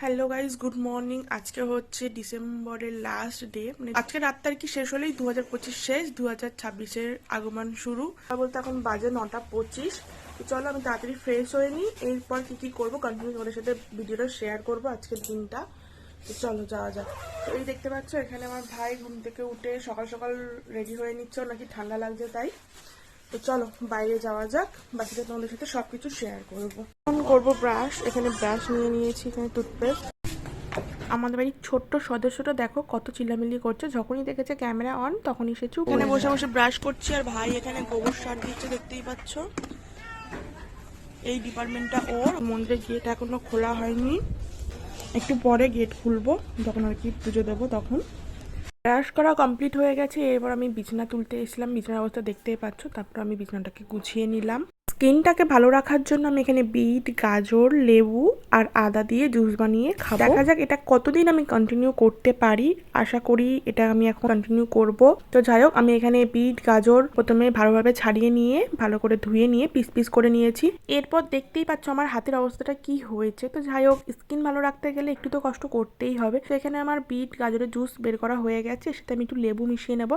Hello guys, good morning. আজকে হচ্ছে ডিসেম্বরের লাস্ট ডে, মানে আজকে রাত তারিখ শেষ হলেই 2025 শেষ, 2026-এর আগমন শুরু। বলতে এখন বাজে 9:25। তো চলো আমি তাড়াতাড়ি ফ্রেশ হয়ে নিই, এরপর কি করবো কন্টিনিউ তোমাদের সাথে ভিডিওটা শেয়ার করবো আজকের দিনটা। তো চলো যাওয়া যাক। তো এই দেখতে পাচ্ছ এখানে আমার ভাই ঘুম থেকে উঠে সকাল সকাল রেডি হয়ে নিচ্ছে, নাকি ঠান্ডা লাগছে তাই। তো চলো বাইরে যাওয়া যাক, বাকিটা তোমাদের সাথে সবকিছু শেয়ার করবো। এখন করবো ব্রাশ। এখানে ব্রাশ নিয়ে নিয়েছি, এখানে টুথপেস্ট। আমাদের বাড়ির ছোট্ট সদস্যটা দেখো কত চিল্লামিল্লি করছে, যখনই দেখেছে ক্যামেরা অন তখনই সে চুপ। এখানে বসে বসে ব্রাশ করছি আর ভাই এখানে গোবর সার দিচ্ছে, দেখতেই পাচ্ছ। এই ডিপার্টমেন্টটা ওর। মন্দিরের গেট এখনো খোলা হয়নি, একটু পরে গেট খুলবো, যখন আর কি পুজো দেবো তখন। ব্রাশ করা কমপ্লিট হয়ে গেছে, এরপর আমি বিছানা তুলতে এসেছিলাম। বিছানার অবস্থা দেখতেই পাচ্ছ। তারপর আমি বিছানাটাকে গুছিয়ে নিলাম। স্কিনটাকে ভালো রাখার জন্য আমি এখানে বিট, গাজর, লেবু আর আদা দিয়ে জুস বানিয়ে খাবো। দেখা যাক এটা কতদিন আমি কন্টিনিউ করতে পারি। আশা করি এটা আমি এখন কন্টিনিউ করব। তো যাই হোক, আমি এখানে বিট, গাজর প্রথমে ভালোভাবে ছাড়িয়ে নিয়ে ভালো করে ধুয়ে নিয়ে পিস পিস করে নিয়েছি। এরপর দেখতেই পাচ্ছ আমার হাতের অবস্থাটা কি হয়েছে। তো যাই হোক, স্কিন ভালো রাখতে গেলে একটু তো কষ্ট করতেই হবে। তো এখানে আমার বিট, গাজরের জুস বের করা হয়ে গেছে, সেটা আমি একটু লেবু মিশিয়ে নেব।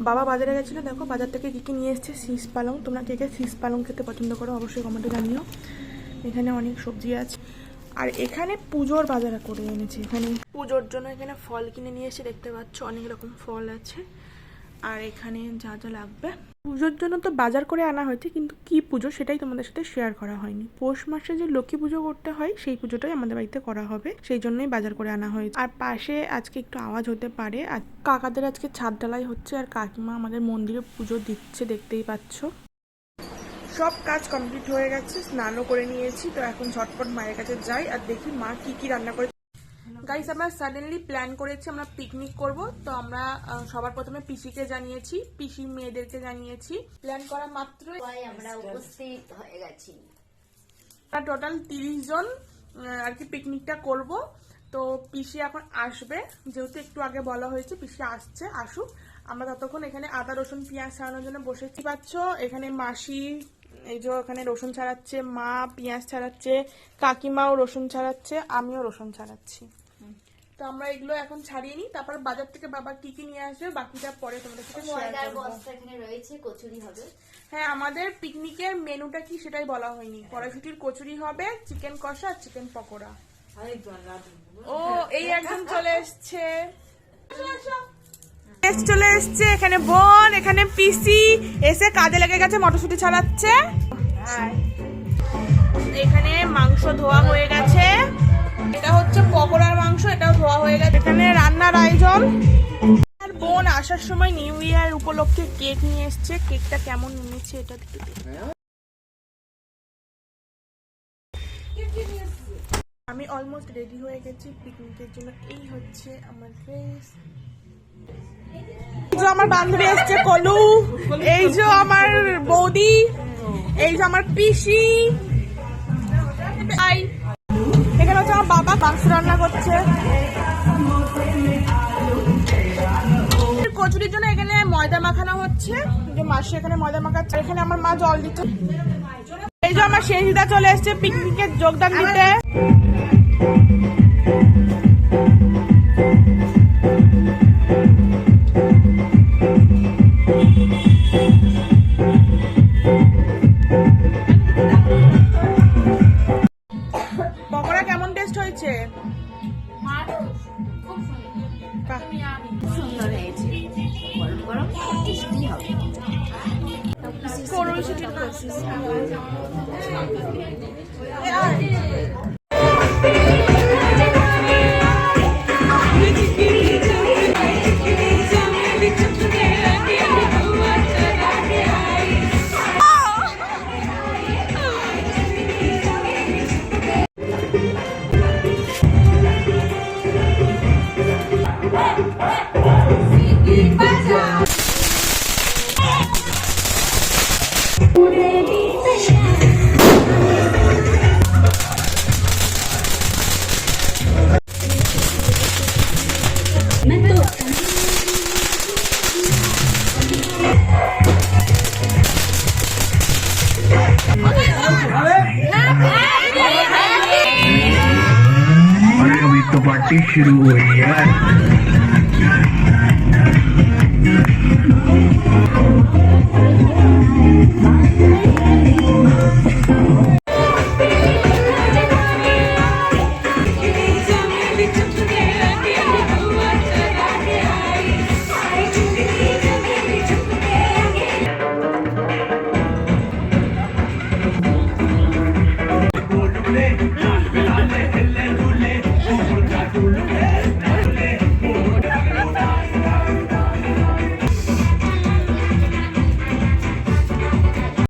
বাবা বাজারে গেছিলো, দেখো বাজার থেকে কী কী নিয়ে এসছে। শীষ পালং, তোমরা কে কে শীষ পালং খেতে পছন্দ করো অবশ্যই কমেন্টে জানিও। এখানে অনেক সবজি আছে। আর এখানে পুজোর বাজার করে এনেছি। এখানে পুজোর জন্য এখানে ফল কিনে নিয়ে এসে, দেখতে পাচ্ছ অনেক রকম ফল আছে। আর এখানে যা যা লাগবে পুজোর জন্য তো বাজার করে আনা হয়েছে, কিন্তু কি পুজো সেটাই তোমাদের সাথে শেয়ার করা হয়নি। পৌষ মাসে যে লক্ষ্মী পুজো করতে হয় সেই পুজোটাই আমাদের বাড়িতে করা হবে, সেই জন্যই বাজার করে আনা হয়েছে। আর পাশে আজকে একটু আওয়াজ হতে পারে, আর কাকাদের আজকে ছাদ ঢালাই হচ্ছে, আর কাকিমা আমাদের মন্দিরে পুজো দিচ্ছে, দেখতেই পাচ্ছ। সব কাজ কমপ্লিট হয়ে গেছে, স্নানও করে নিয়েছি। তো এখন ঝটপট মায়ের কাছে যাই আর দেখি মা কি কি রান্না করে। গাইস, আমরা সাডেনলি প্ল্যান করেছি আমরা পিকনিক করব। তো আমরা সবার প্রথমে পিসিকে জানিয়েছি, পিসির মেয়েদেরকে জানিয়েছি। প্ল্যান করা মাত্রই আমরা উপস্থিত হয়ে গেছি। টোটাল 30 জন আর কি পিকনিকটা করব। তো পিসি এখন আসবে, যেহেতু একটু আগে বলা হয়েছে পিসি আসছে, আসুক। আমরা ততক্ষণ এখানে আদা রসুন পেঁয়াজ ছাড়ানোর জন্য বসেছি। পাচ্ছ এখানে মাসি এই যে এখানে রসুন ছাড়াচ্ছে, মা পেঁয়াজ ছাড়াচ্ছে, কাকিমাও রসুন ছাড়াচ্ছে, আমিও রসুন ছাড়াচ্ছি। তো আমরা এগুলো এখন ছাড়িয়ে নিই, তারপর বাজার থেকে বাবা কি কি নিয়ে আসবে বাকিটা পরে তোমাদের সাথে শেয়ার করব। বস্তা এখানে রয়েছে, কচুরি হবে। হ্যাঁ, আমাদের পিকনিকের মেনুটা কি সেটাই বলা হয়নি। কড়াইশুটির কচুরি হবে, চিকেন কষা আর চিকেন পকোড়া। ও এই একজন চলে এসছে, চলে এসছে এখানে বোন, এখানে পিসি এসে কাজে লেগে গেছে, মটরশুটি ছাড়াচ্ছে। এখানে মাংস ধোয়া হয়ে গেছে, এটা হচ্ছে পকোড়ার মাংস, এটাও ধোয়া হয়ে গেছে। এখানে রান্নার আয়োজন। আর বোন আসার সময় নিউ ইয়ার উপলক্ষে কেক নিয়ে এসছে, কেকটা কেমন নিয়েছে এটা একটু দেখি। আমি অলমোস্ট রেডি হয়ে গেছি পিকনিকের জন্য। এই হচ্ছে আমার ড্রেস। এই যে আমার বান্ধবী এসছে কলু, এই যে আমার বৌদি, এই যে আমার পিসি। এখানে হচ্ছে আমার বাবা মাংস রান্না করছে। কচুরির জন্য এখানে ময়দা মাখানো হচ্ছে, যে মাসি এখানে ময়দা মাখাচ্ছে। এখানে আমার মা জল দিচ্ছে। এই যে আমার শেষিদা চলে এসছে পিকনিকে যোগদান দিতে। পকোড়া কেমন টেস্ট হয়েছে? সুন্দর হয়েছে, গরম গরম টেস্টি হবে। तो पार्टी शुरू हुई है।